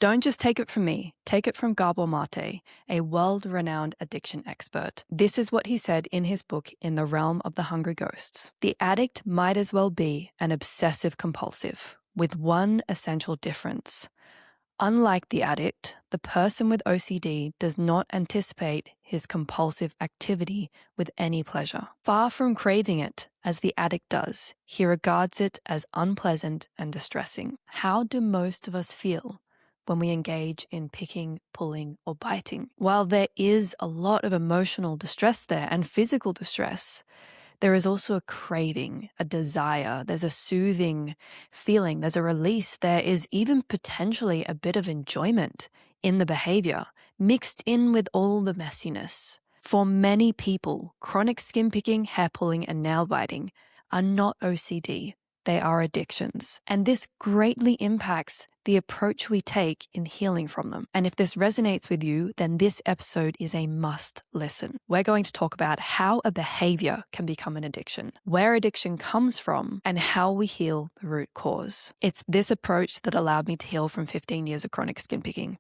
Don't just take it from me, take it from Gabor Mate, a world-renowned addiction expert. This is what he said in his book, In the Realm of the Hungry Ghosts. The addict might as well be an obsessive compulsive, with one essential difference. Unlike the addict, the person with OCD does not anticipate his compulsive activity with any pleasure. Far from craving it, as the addict does, he regards it as unpleasant and distressing. How do most of us feel when we engage in picking, pulling, or biting? While there is a lot of emotional distress there and physical distress, there is also a craving, a desire, there's a soothing feeling, there's a release, there is even potentially a bit of enjoyment in the behavior, mixed in with all the messiness. For many people, chronic skin picking, hair pulling, and nail biting are not OCD. They are addictions. And this greatly impacts the approach we take in healing from them. And if this resonates with you, then this episode is a must listen. We're going to talk about how a behavior can become an addiction, where addiction comes from, and how we heal the root cause. It's this approach that allowed me to heal from 15 years of chronic skin picking.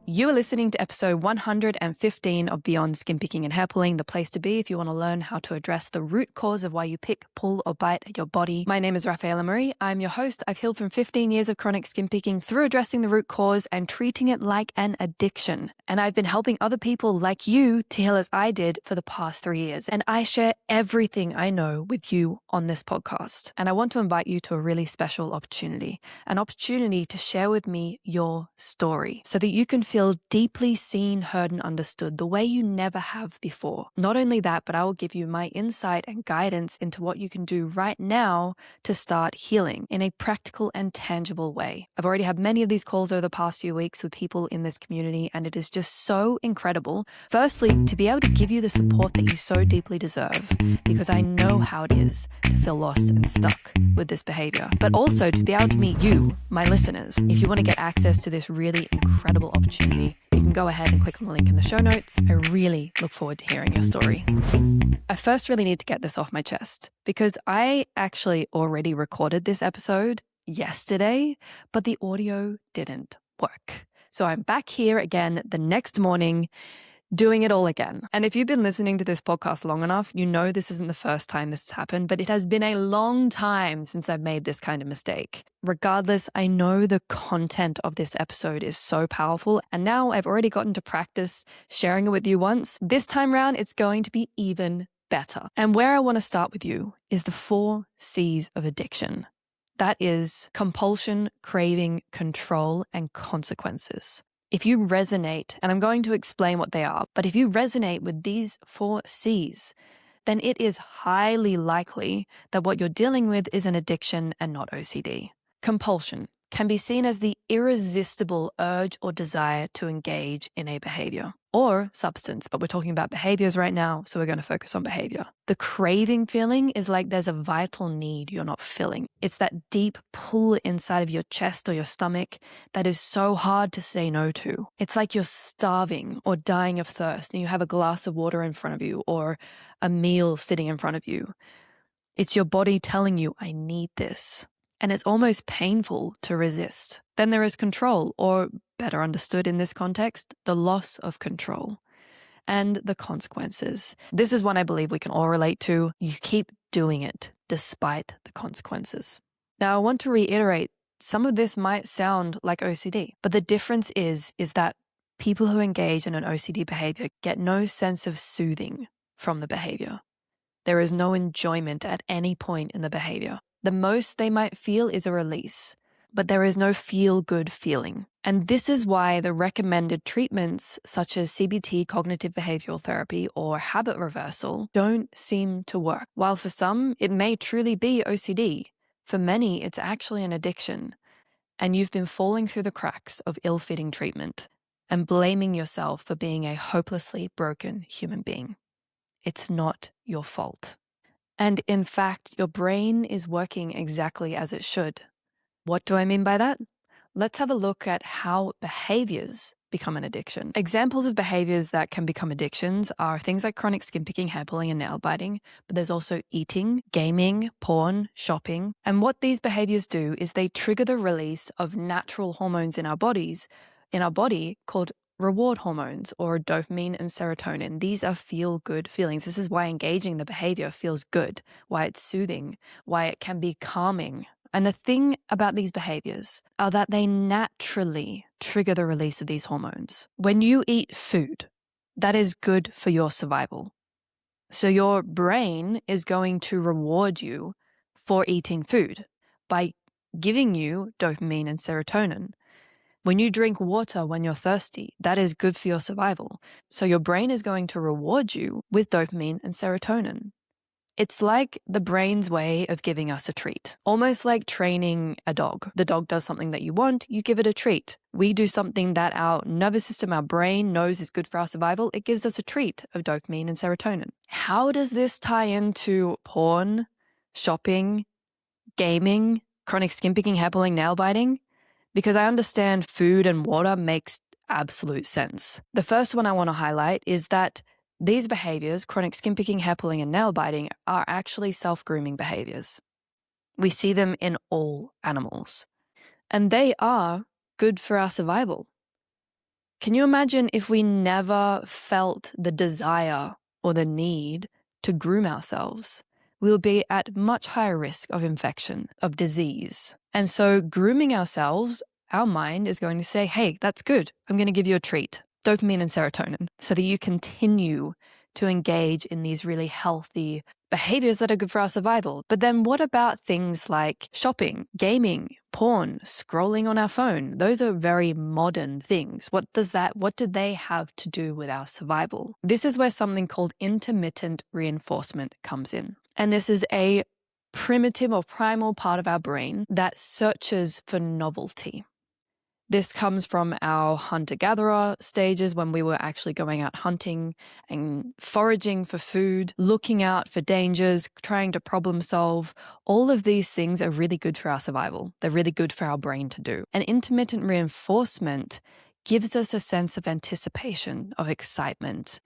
You are listening to episode 115 of Beyond Skin Picking and Hair Pulling, the place to be if you want to learn how to address the root cause of why you pick, pull, or bite at your body. My name is Rafaela Marie. I'm your host. I've healed from 15 years of chronic skin picking through addressing the root cause and treating it like an addiction. And I've been helping other people like you to heal as I did for the past 3 years. And I share everything I know with you on this podcast. And I want to invite you to a really special opportunity, an opportunity to share with me your story so that you can feel deeply seen, heard, and understood the way you never have before. Not only that, but I will give you my insight and guidance into what you can do right now to start healing in a practical and tangible way. I've already had many of these calls over the past few weeks with people in this community, and it is just so incredible. Firstly, to be able to give you the support that you so deeply deserve, because I know how it is to feel lost and stuck with this behavior, but also to be able to meet you, my listeners. If you want to get access to this really incredible opportunity, you can go ahead and click on the link in the show notes. I really look forward to hearing your story. I first really need to get this off my chest because I actually already recorded this episode yesterday, but the audio didn't work. So I'm back here again the next morning doing it all again. And if you've been listening to this podcast long enough, you know this isn't the first time this has happened, but it has been a long time since I've made this kind of mistake. Regardless, I know the content of this episode is so powerful, and now I've already gotten to practice sharing it with you once. This time around, it's going to be even better. And where I want to start with you is the 4 C's of addiction. That is compulsion, craving, control, and consequences. If you resonate, and I'm going to explain what they are, but if you resonate with these 4 C's, then it is highly likely that what you're dealing with is an addiction and not OCD. Compulsion can be seen as the irresistible urge or desire to engage in a behavior or substance, but we're talking about behaviors right now, so we're going to focus on behavior. The craving feeling is like there's a vital need you're not filling. It's that deep pull inside of your chest or your stomach that is so hard to say no to. It's like you're starving or dying of thirst and you have a glass of water in front of you or a meal sitting in front of you. It's your body telling you, I need this. And it's almost painful to resist. Then there is control, or better understood in this context, the loss of control and the consequences. This is one I believe we can all relate to. You keep doing it despite the consequences. Now, I want to reiterate, some of this might sound like OCD, but the difference is that people who engage in an OCD behavior get no sense of soothing from the behavior. There is no enjoyment at any point in the behavior. The most they might feel is a release, but there is no feel-good feeling. And this is why the recommended treatments such as CBT, cognitive behavioral therapy, or habit reversal don't seem to work. While for some, it may truly be OCD, for many, it's actually an addiction. And you've been falling through the cracks of ill-fitting treatment and blaming yourself for being a hopelessly broken human being. It's not your fault. And in fact, your brain is working exactly as it should. What do I mean by that? let's have a look at how behaviors become an addiction. Examples of behaviors that can become addictions are things like chronic skin picking, hair pulling, and nail biting, but there's also eating, gaming, porn, shopping. And what these behaviors do is they trigger the release of natural hormones in our body called reward hormones, or dopamine and serotonin. These are feel-good feelings. This is why engaging the behavior feels good, why it's soothing, why it can be calming. And the thing about these behaviors are that they naturally trigger the release of these hormones. When you eat food, that is good for your survival. So your brain is going to reward you for eating food by giving you dopamine and serotonin. When you drink water when you're thirsty, that is good for your survival. So your brain is going to reward you with dopamine and serotonin. It's like the brain's way of giving us a treat, almost like training a dog. The dog does something that you want, you give it a treat. We do something that our nervous system, our brain knows is good for our survival. It gives us a treat of dopamine and serotonin. How does this tie into porn, shopping, gaming, chronic skin picking, hair pulling, nail biting? Because I understand food and water makes absolute sense. The first one I want to highlight is that these behaviors, chronic skin picking, hair pulling, and nail biting, are actually self-grooming behaviors. We see them in all animals, and they are good for our survival. Can you imagine if we never felt the desire or the need to groom ourselves? We will be at much higher risk of infection, of disease. And so grooming ourselves, our mind is going to say, hey, that's good. I'm going to give you a treat. Dopamine and serotonin, so that you continue to engage in these really healthy behaviors that are good for our survival. But then what about things like shopping, gaming, porn, scrolling on our phone? Those are very modern things. What do they have to do with our survival? This is where something called intermittent reinforcement comes in. And this is a primitive or primal part of our brain that searches for novelty. This comes from our hunter-gatherer stages when we were actually going out hunting and foraging for food, looking out for dangers, trying to problem solve. All of these things are really good for our survival. They're really good for our brain to do. And intermittent reinforcement gives us a sense of anticipation, of excitement.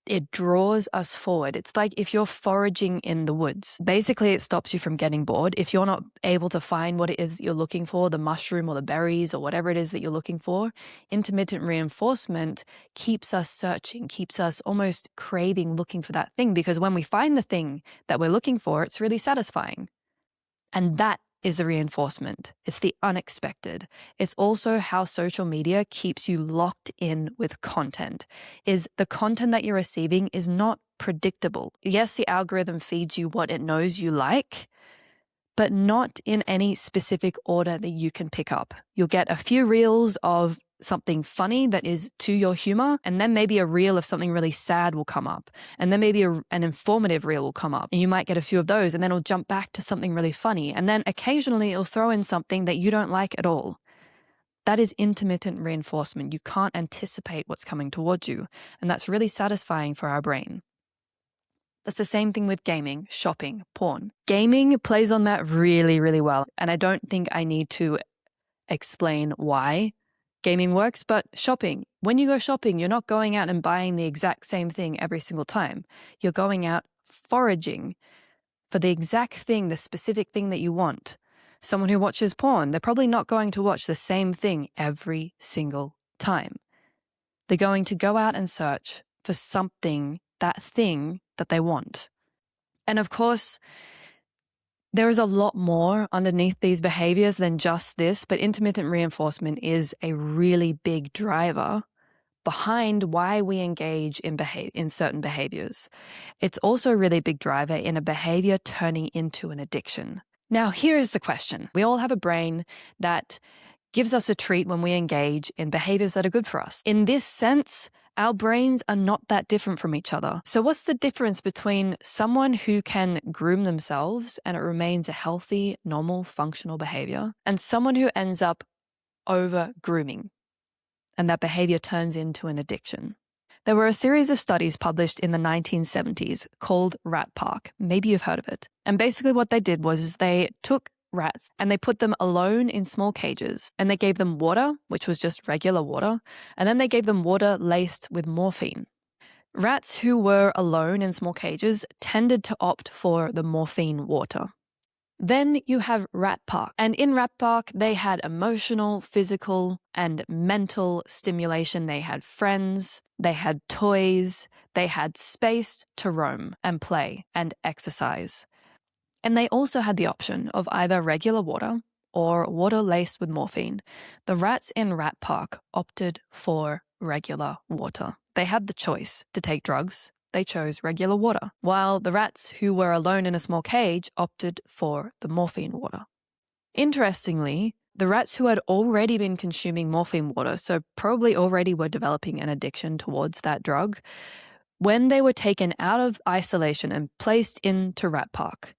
It draws us forward. It's like if you're foraging in the woods. Basically, it stops you from getting bored. If you're not able to find what it is that you're looking for, the mushroom or the berries or whatever it is that you're looking for, intermittent reinforcement keeps us searching, keeps us almost craving, looking for that thing. Because when we find the thing that we're looking for, it's really satisfying. And that is the reinforcement. It's the unexpected. It's also how social media keeps you locked in with content. Is the content that you're receiving is not predictable. Yes, the algorithm feeds you what it knows you like, but not in any specific order that you can pick up. You'll get a few reels of something funny that is to your humor, and then maybe a reel of something really sad will come up, and then maybe an informative reel will come up, and you might get a few of those, and then it'll jump back to something really funny, and then occasionally it'll throw in something that you don't like at all. That is intermittent reinforcement. You can't anticipate what's coming towards you, and that's really satisfying for our brain. That's the same thing with gaming, shopping, porn. Gaming plays on that really, really well, and I don't think I need to explain why gaming works, but shopping. When you go shopping, you're not going out and buying the exact same thing every single time. You're going out foraging for the exact thing, the specific thing that you want. Someone who watches porn, they're probably not going to watch the same thing every single time. They're going to go out and search for something, that thing that they want. And of course, there is a lot more underneath these behaviors than just this, but intermittent reinforcement is a really big driver behind why we engage in certain behaviors. It's also a really big driver in a behavior turning into an addiction. Now, here is the question. We all have a brain that gives us a treat when we engage in behaviors that are good for us. In this sense, our brains are not that different from each other. So what's the difference between someone who can groom themselves and it remains a healthy, normal, functional behavior, and someone who ends up over-grooming and that behavior turns into an addiction? There were a series of studies published in the 1970s called Rat Park. Maybe you've heard of it. And basically what they did was they took rats, and they put them alone in small cages, and they gave them water, which was just regular water, and then they gave them water laced with morphine. Rats who were alone in small cages tended to opt for the morphine water. Then you have Rat Park, and in Rat Park they had emotional, physical, and mental stimulation. They had friends, they had toys, they had space to roam and play and exercise. And they also had the option of either regular water or water laced with morphine. The rats in Rat Park opted for regular water. They had the choice to take drugs. They chose regular water, while the rats who were alone in a small cage opted for the morphine water. Interestingly, the rats who had already been consuming morphine water, so probably already were developing an addiction towards that drug, when they were taken out of isolation and placed into Rat Park,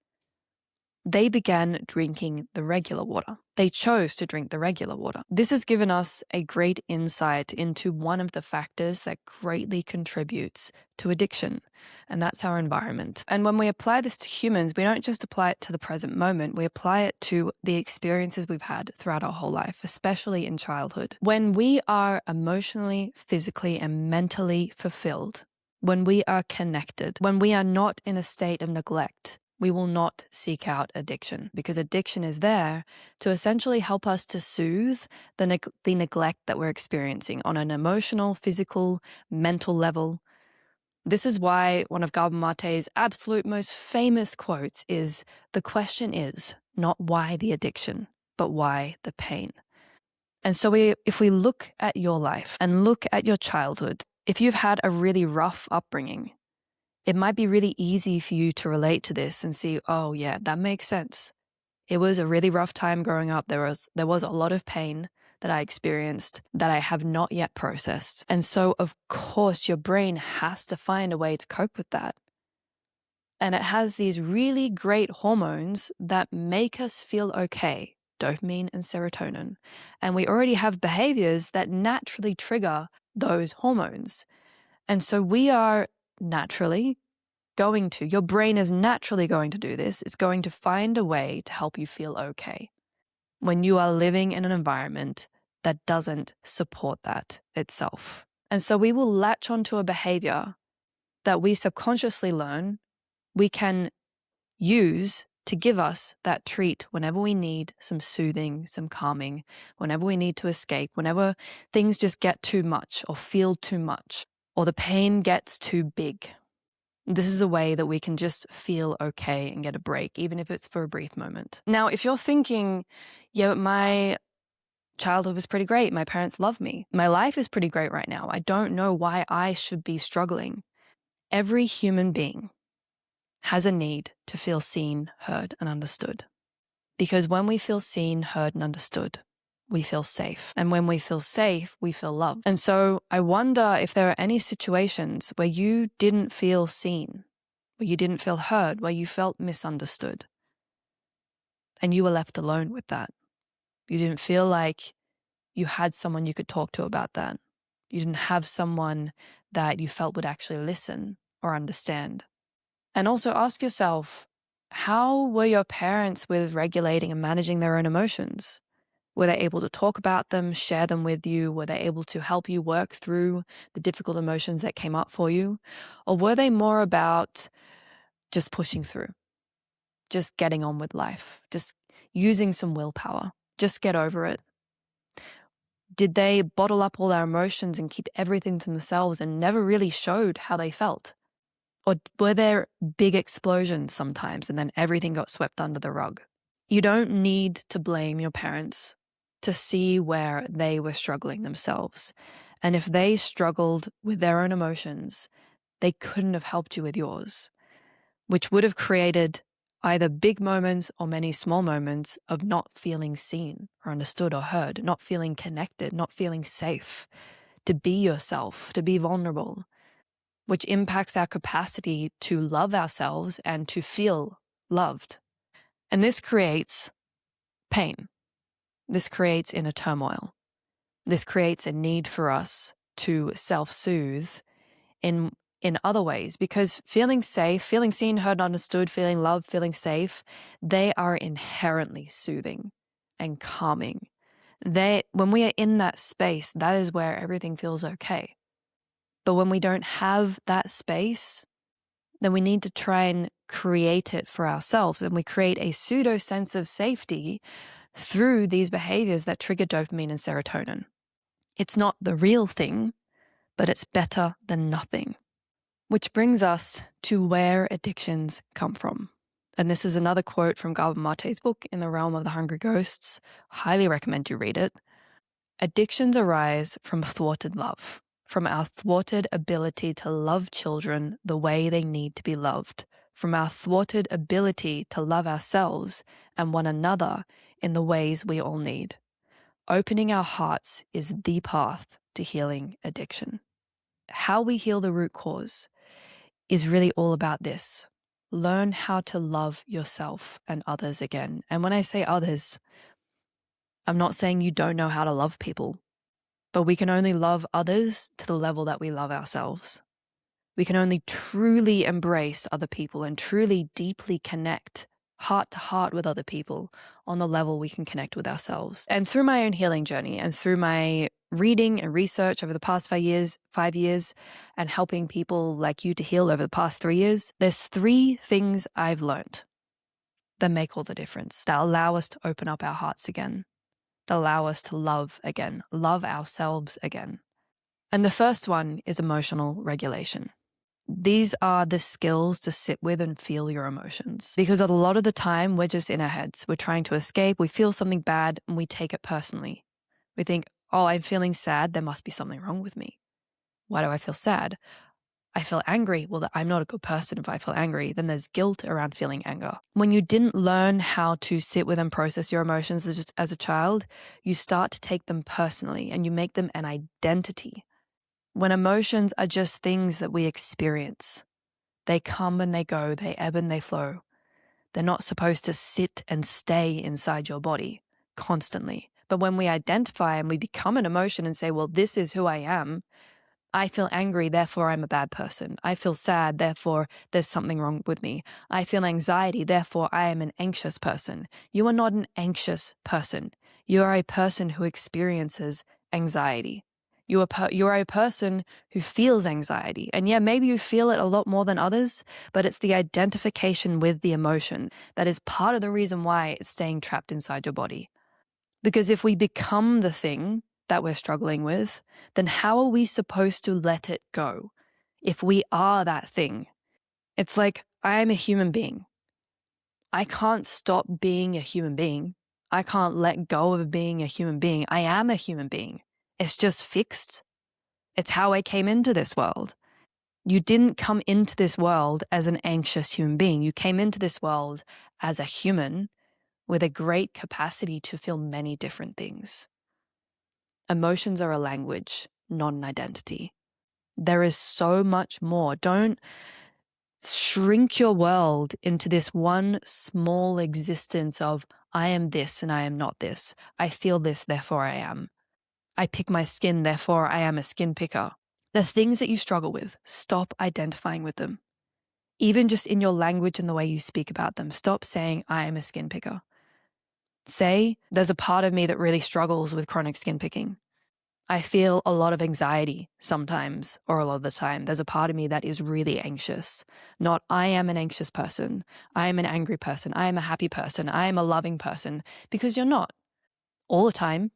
they began drinking the regular water. They chose to drink the regular water. This has given us a great insight into one of the factors that greatly contributes to addiction, and that's our environment. And when we apply this to humans, we don't just apply it to the present moment, we apply it to the experiences we've had throughout our whole life, especially in childhood. When we are emotionally, physically, and mentally fulfilled, when we are connected, when we are not in a state of neglect, we will not seek out addiction, because addiction is there to essentially help us to soothe the neglect that we're experiencing on an emotional, physical, mental level. This is why one of Gabor Mate's absolute most famous quotes is, "The question is not why the addiction, but why the pain." And so if we look at your life and look at your childhood, if you've had a really rough upbringing, it might be really easy for you to relate to this and see, oh yeah, that makes sense. It was a really rough time growing up. There was a lot of pain that I experienced that I have not yet processed. And so of course your brain has to find a way to cope with that. And it has these really great hormones that make us feel okay, dopamine and serotonin. And we already have behaviors that naturally trigger those hormones. And so we are naturally your brain is naturally going to do this. It's going to find a way to help you feel okay when you are living in an environment that doesn't support that itself. And so we will latch onto a behavior that we subconsciously learn we can use to give us that treat whenever we need some soothing, some calming, whenever we need to escape, whenever things just get too much or feel too much, or the pain gets too big. This is a way that we can just feel okay and get a break, even if it's for a brief moment. Now, if you're thinking, yeah, but my childhood was pretty great, my parents love me, my life is pretty great right now, I don't know why I should be struggling. Every human being has a need to feel seen, heard, and understood. Because when we feel seen, heard, and understood, we feel safe. And when we feel safe, we feel loved. And so I wonder if there are any situations where you didn't feel seen, where you didn't feel heard, where you felt misunderstood, and you were left alone with that. You didn't feel like you had someone you could talk to about that. You didn't have someone that you felt would actually listen or understand. And also ask yourself, how were your parents with regulating and managing their own emotions? Were they able to talk about them, share them with you? Were they able to help you work through the difficult emotions that came up for you? Or were they more about just pushing through, just getting on with life, just using some willpower, just get over it? Did they bottle up all their emotions and keep everything to themselves and never really showed how they felt? Or were there big explosions sometimes and then everything got swept under the rug? You don't need to blame your parents to see where they were struggling themselves. And if they struggled with their own emotions, they couldn't have helped you with yours, which would have created either big moments or many small moments of not feeling seen or understood or heard, not feeling connected, not feeling safe to be yourself, to be vulnerable, which impacts our capacity to love ourselves and to feel loved. And this creates pain. This creates inner turmoil. This creates a need for us to self-soothe in in other ways, because feeling safe, feeling seen, heard, understood, feeling loved, feeling safe, they are inherently soothing and calming. When we are in that space, that is where everything feels okay. But when we don't have that space, then we need to try and create it for ourselves. And we create a pseudo sense of safety through these behaviors that trigger dopamine and serotonin. It's not the real thing, but it's better than nothing. Which brings us to where addictions come from. And this is another quote from Gabor Mate's book, In the Realm of the Hungry Ghosts. Highly recommend you read it. Addictions arise from thwarted love, from our thwarted ability to love children the way they need to be loved, from our thwarted ability to love ourselves and one another in the ways we all need. Opening our hearts is the path to healing addiction. How we heal the root cause is really all about this. Learn how to love yourself and others again. And when I say others, I'm not saying you don't know how to love people, but we can only love others to the level that we love ourselves. We can only truly embrace other people and truly deeply connect heart to heart with other people on the level we can connect with ourselves. And through my own healing journey and through my reading and research over the past 5 years, and helping people like you to heal over the past 3 years, there's 3 things I've learned that make all the difference, that allow us to open up our hearts again, that allow us to love again, love ourselves again. And the first one is emotional regulation. These are the skills to sit with and feel your emotions. Because a lot of the time, we're just in our heads. We're trying to escape. We feel something bad and we take it personally. We think, oh, I'm feeling sad. There must be something wrong with me. Why do I feel sad? I feel angry. Well, I'm not a good person if I feel angry. Then there's guilt around feeling anger. When you didn't learn how to sit with and process your emotions as a child, you start to take them personally and you make them an identity. When emotions are just things that we experience, they come and they go, they ebb and they flow. They're not supposed to sit and stay inside your body constantly. But when we identify and we become an emotion and say, well, this is who I am. I feel angry, therefore I'm a bad person. I feel sad, therefore there's something wrong with me. I feel anxiety, therefore I am an anxious person. You are not an anxious person. You are a person who experiences anxiety. You are a person who feels anxiety. And yeah, maybe you feel it a lot more than others, but it's the identification with the emotion that is part of the reason why it's staying trapped inside your body. Because if we become the thing that we're struggling with, then how are we supposed to let it go if we are that thing? It's like, I am a human being. I can't stop being a human being. I can't let go of being a human being. I am a human being. It's just fixed. It's how I came into this world. You didn't come into this world as an anxious human being. You came into this world as a human with a great capacity to feel many different things. Emotions are a language, not an identity. There is so much more. Don't shrink your world into this one small existence of, I am this and I am not this. I feel this, therefore I am. I pick my skin, therefore I am a skin picker. The things that you struggle with, stop identifying with them. Even just in your language and the way you speak about them, stop saying, I am a skin picker. Say, there's a part of me that really struggles with chronic skin picking. I feel a lot of anxiety sometimes, or a lot of the time. There's a part of me that is really anxious. Not, I am an anxious person. I am an angry person. I am a happy person. I am a loving person. Because you're not all the time.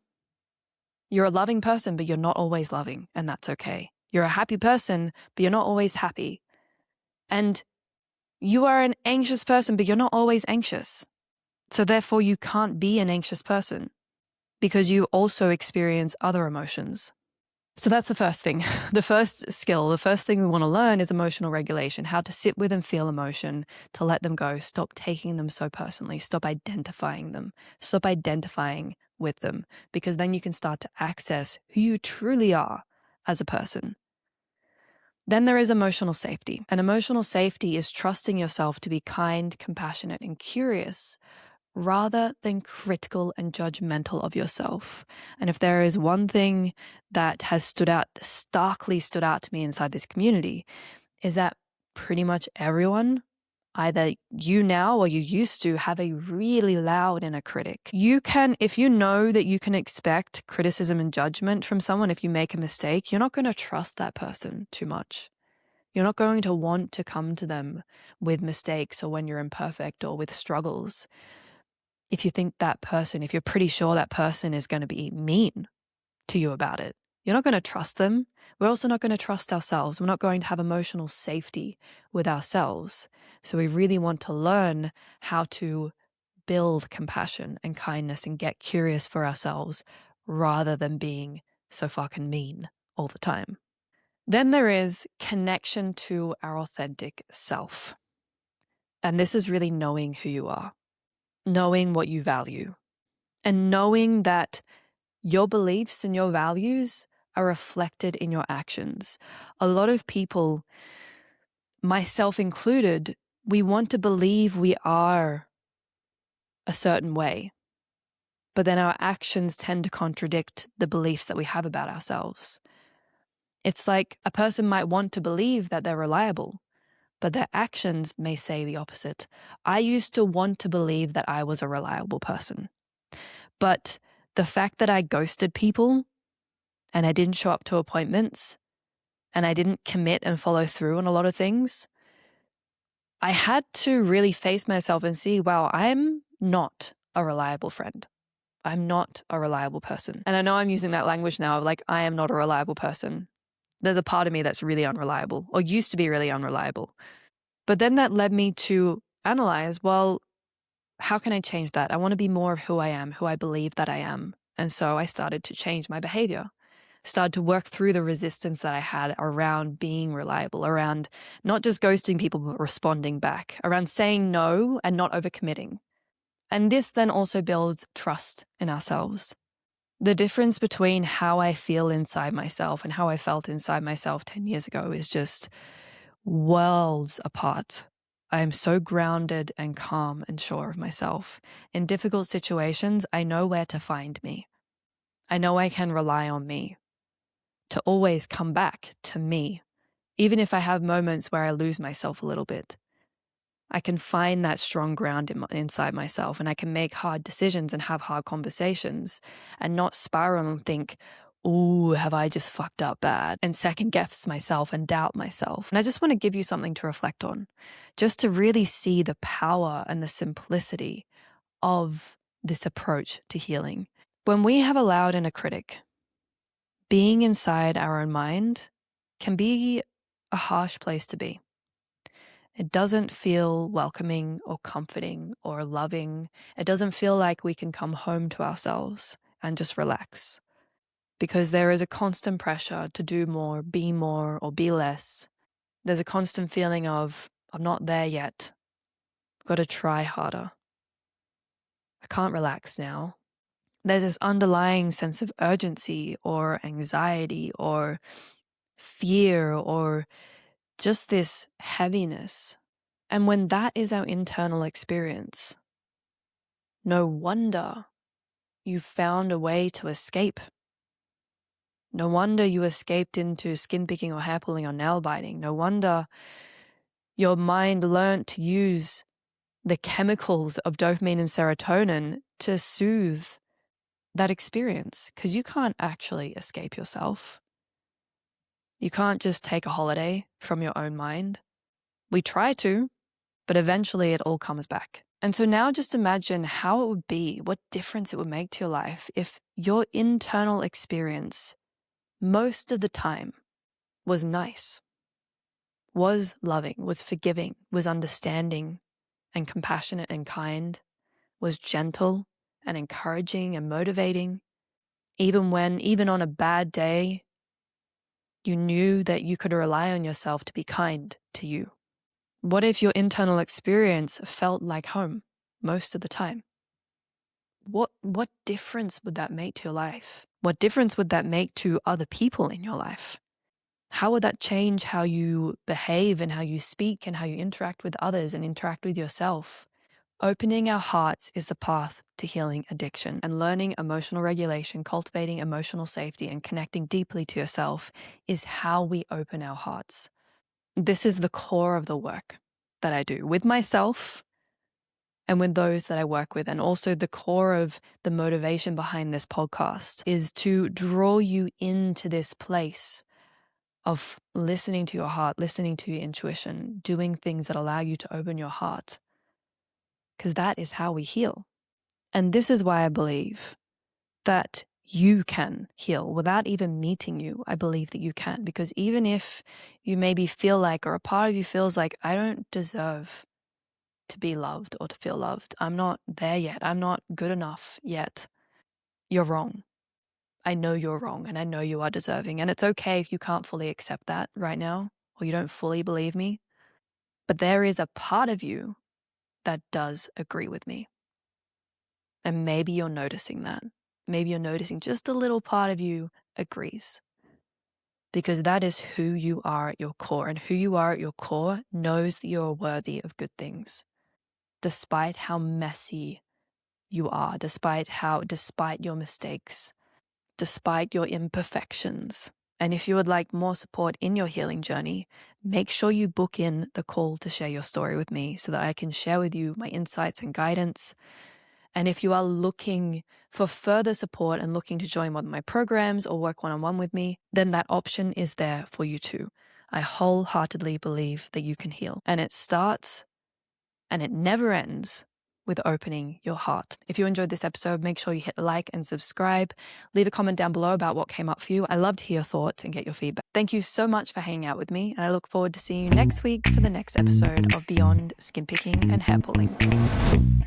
You're a loving person, but you're not always loving, and that's okay. You're a happy person, but you're not always happy. And you are an anxious person, but you're not always anxious. So therefore, you can't be an anxious person because you also experience other emotions. So that's the first thing. The first skill, the first thing we want to learn is emotional regulation, how to sit with and feel emotion, to let them go, stop taking them so personally, stop identifying them, stop identifying with them, because then you can start to access who you truly are as a person. Then there is emotional safety. And emotional safety is trusting yourself to be kind, compassionate, and curious rather than critical and judgmental of yourself. And if there is one thing that has starkly stood out to me inside this community, is that pretty much everyone, either you now or you used to, have a really loud inner critic. You can, if you know that you can expect criticism and judgment from someone if you make a mistake, you're not going to trust that person too much. You're not going to want to come to them with mistakes or when you're imperfect or with struggles. If you think that person, if you're pretty sure that person is going to be mean to you about it, you're not going to trust them. We're also not going to trust ourselves. We're not going to have emotional safety with ourselves. So we really want to learn how to build compassion and kindness and get curious for ourselves rather than being so fucking mean all the time. Then there is connection to our authentic self. And this is really knowing who you are, knowing what you value, and knowing that your beliefs and your values are reflected in your actions. A lot of people, myself included, we want to believe we are a certain way, but then our actions tend to contradict the beliefs that we have about ourselves. It's like a person might want to believe that they're reliable, but their actions may say the opposite. I used to want to believe that I was a reliable person, but the fact that I ghosted people and I didn't show up to appointments and I didn't commit and follow through on a lot of things, I had to really face myself and see, wow, I'm not a reliable friend. I'm not a reliable person. And I know I'm using that language now of like, I am not a reliable person. There's a part of me that's really unreliable or used to be really unreliable. But then that led me to analyze, well, how can I change that? I want to be more of who I am, who I believe that I am. And so I started to change my behavior, started to work through the resistance that I had around being reliable, around not just ghosting people, but responding back, around saying no and not overcommitting. And this then also builds trust in ourselves. The difference between how I feel inside myself and how I felt inside myself 10 years ago is just worlds apart. I am so grounded and calm and sure of myself. In difficult situations, I know where to find me. I know I can rely on me to always come back to me, even if I have moments where I lose myself a little bit. I can find that strong ground inside myself, and I can make hard decisions and have hard conversations and not spiral and think, ooh, have I just fucked up bad, and second guess myself and doubt myself. And I just want to give you something to reflect on, just to really see the power and the simplicity of this approach to healing. When we have a loud inner critic, being inside our own mind can be a harsh place to be. It doesn't feel welcoming or comforting or loving. It doesn't feel like we can come home to ourselves and just relax, because there is a constant pressure to do more, or be less. There's a constant feeling of, I'm not there yet. I've got to try harder. I can't relax now. There's this underlying sense of urgency or anxiety or fear or just this heaviness. And when that is our internal experience, no wonder you found a way to escape. No wonder you escaped into skin picking or hair pulling or nail biting. No wonder your mind learned to use the chemicals of dopamine and serotonin to soothe that experience, because you can't actually escape yourself. You can't just take a holiday from your own mind. We try to, but eventually it all comes back. And so now just imagine how it would be, what difference it would make to your life if your internal experience most of the time was nice, was loving, was forgiving, was understanding and compassionate and kind, was gentle and encouraging and motivating. Even on a bad day, you knew that you could rely on yourself to be kind to you. What if your internal experience felt like home most of the time? What difference would that make to your life? What difference would that make to other people in your life? How would that change how you behave and how you speak and how you interact with others and interact with yourself? Opening our hearts is the path to healing addiction, and learning emotional regulation, cultivating emotional safety, and connecting deeply to yourself is how we open our hearts. This is the core of the work that I do with myself and with those that I work with. And also the core of the motivation behind this podcast is to draw you into this place of listening to your heart, listening to your intuition, doing things that allow you to open your heart. Because that is how we heal. And this is why I believe that you can heal without even meeting you. I believe that you can, because even if you maybe feel like, or a part of you feels like, I don't deserve to be loved or to feel loved. I'm not there yet. I'm not good enough yet. You're wrong. I know you're wrong, and I know you are deserving. And it's okay if you can't fully accept that right now, or you don't fully believe me. But there is a part of you that does agree with me. And maybe you're noticing that. Maybe you're noticing just a little part of you agrees. Because that is who you are at your core. And who you are at your core knows that you're worthy of good things. Despite how messy you are, despite your mistakes, despite your imperfections. And if you would like more support in your healing journey, make sure you book in the call to share your story with me so that I can share with you my insights and guidance. And if you are looking for further support and looking to join one of my programs or work one-on-one with me, then that option is there for you too. I wholeheartedly believe that you can heal. And it starts and it never ends with opening your heart. If you enjoyed this episode, make sure you hit like and subscribe. Leave a comment down below about what came up for you. I love to hear your thoughts and get your feedback. Thank you so much for hanging out with me, and I look forward to seeing you next week for the next episode of Beyond Skin Picking and Hair Pulling.